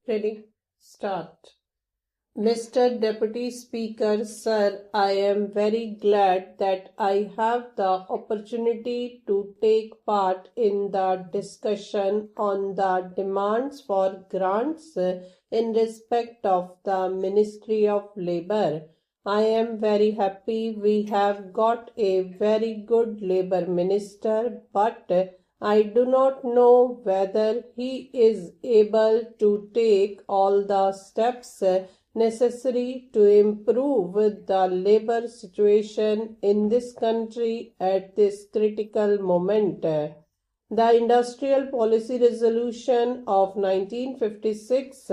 Ready? Start. Mr. Deputy Speaker, Sir, I am very glad that I have the opportunity to take part in the discussion on the demands for grants in respect of the Ministry of Labour. I am very happy we have got a very good Labour Minister, but I do not know whether he is able to take all the steps necessary to improve the labor situation in this country at this critical moment. The Industrial Policy Resolution of 1956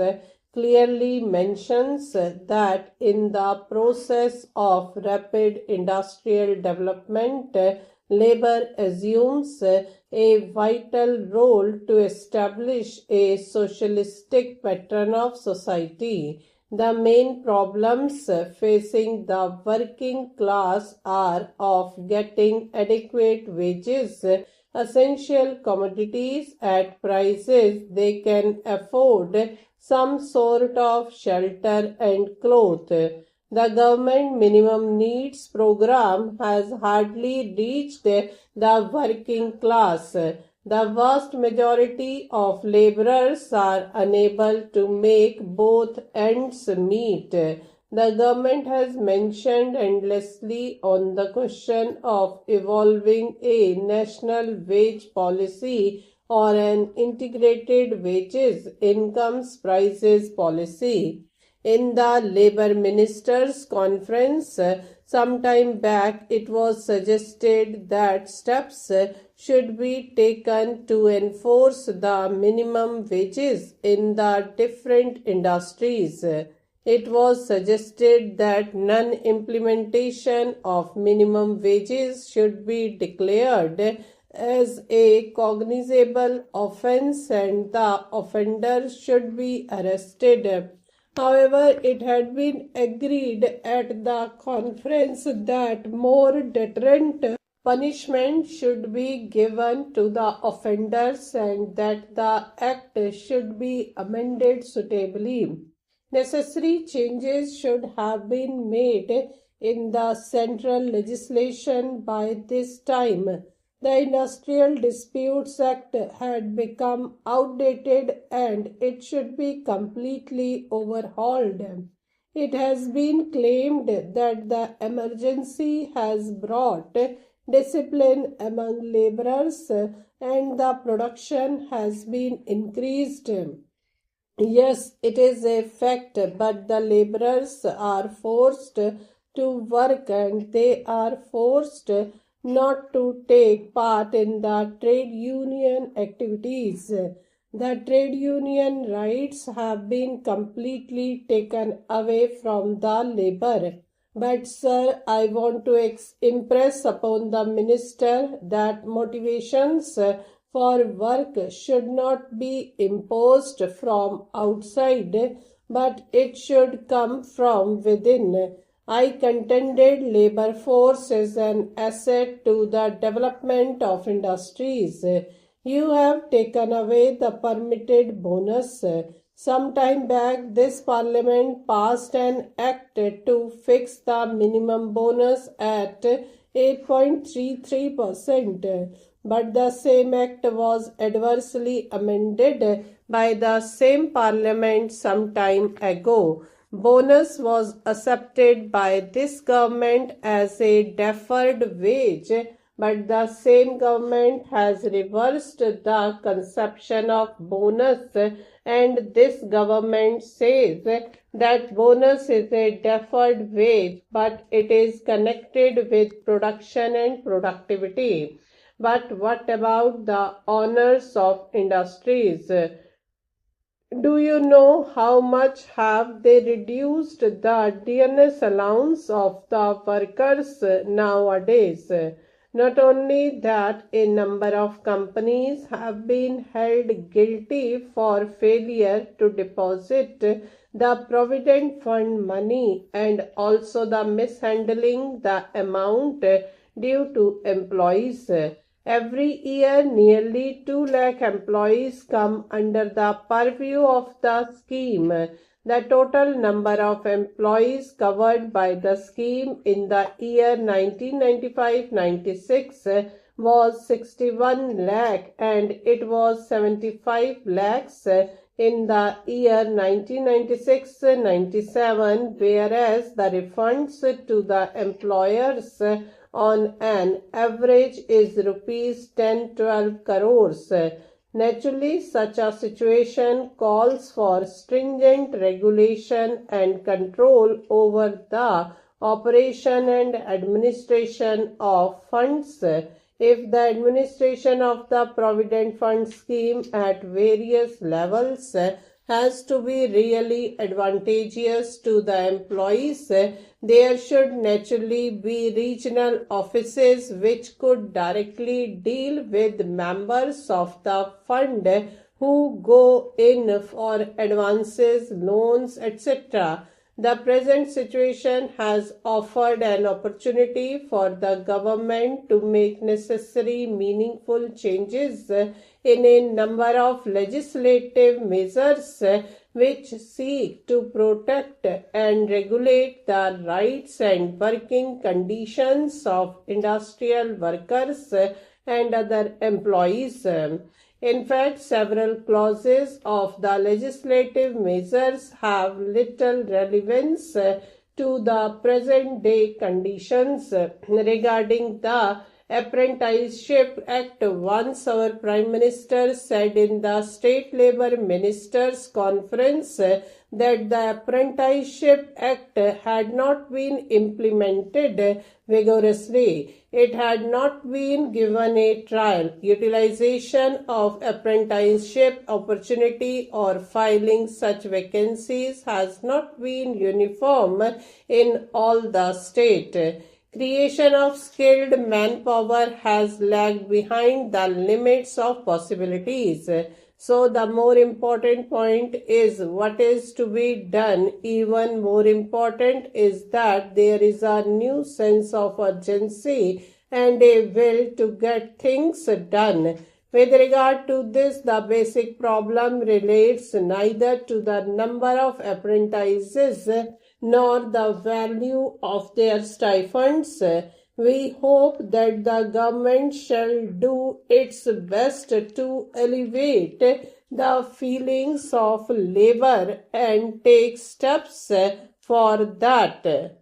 clearly mentions that in the process of rapid industrial development, labor assumes a vital role to establish a socialistic pattern of society. The main problems facing the working class are of getting adequate wages, essential commodities at prices they can afford, some sort of shelter and cloth. The government minimum needs program has hardly reached the working class. The vast majority of laborers are unable to make both ends meet. The government has mentioned endlessly on the question of evolving a national wage policy or an integrated wages, incomes, prices policy. In the Labour Ministers' Conference some time back, it was suggested that steps should be taken to enforce the minimum wages in the different industries. It was suggested that non-implementation of minimum wages should be declared as a cognizable offence and the offender should be arrested. However, it had been agreed at the conference that more deterrent punishment should be given to the offenders and that the act should be amended suitably. Necessary changes should have been made in the central legislation by this time. The Industrial Disputes Act had become outdated and it should be completely overhauled. It has been claimed that the emergency has brought discipline among laborers and the production has been increased. Yes, it is a fact, but the laborers are forced to work and they are forced not to take part in the trade union activities. The trade union rights have been completely taken away from the labor. But, sir, I want to impress upon the minister that motivations for work should not be imposed from outside, but it should come from within. I contended labor force is an asset to the development of industries. You have taken away the permitted bonus. Some time back, this parliament passed an act to fix the minimum bonus at 8.33%, but the same act was adversely amended by the same parliament some time ago. Bonus was accepted by this government as a deferred wage, but the same government has reversed the conception of bonus, and this government says that bonus is a deferred wage, but it is connected with production and productivity. But what about the owners of industries? Do you know how much have they reduced the DNS allowance of the workers nowadays? Not only that, a number of companies have been held guilty for failure to deposit the provident fund money and also the mishandling the amount due to employees. Every year, nearly 2 lakh employees come under the purview of the scheme. The total number of employees covered by the scheme in the year 1995-96 was 61 lakh and it was 75 lakhs in the year 1996-97, whereas the refunds to the employers on an average is rupees 10-12 crores. Naturally, such a situation calls for stringent regulation and control over the operation and administration of funds. If the administration of the Provident Fund scheme at various levels has to be really advantageous to the employees, there should naturally be regional offices which could directly deal with members of the fund who go in for advances, loans, etc. The present situation has offered an opportunity for the government to make necessary meaningful changes in a number of legislative measures which seek to protect and regulate the rights and working conditions of industrial workers and other employees. In fact, several clauses of the legislative measures have little relevance to the present day conditions. Regarding the Apprenticeship Act, once our Prime Minister said in the State Labour Ministers' Conference that the Apprenticeship Act had not been implemented vigorously. It had not been given a trial. Utilization of apprenticeship opportunity or filing such vacancies has not been uniform in all the state. Creation of skilled manpower has lagged behind the limits of possibilities. So the more important point is what is to be done. Even more important is that there is a new sense of urgency and a will to get things done. With regard to this, the basic problem relates neither to the number of apprentices nor the value of their stipends. We hope that the government shall do its best to alleviate the feelings of labor and take steps for that.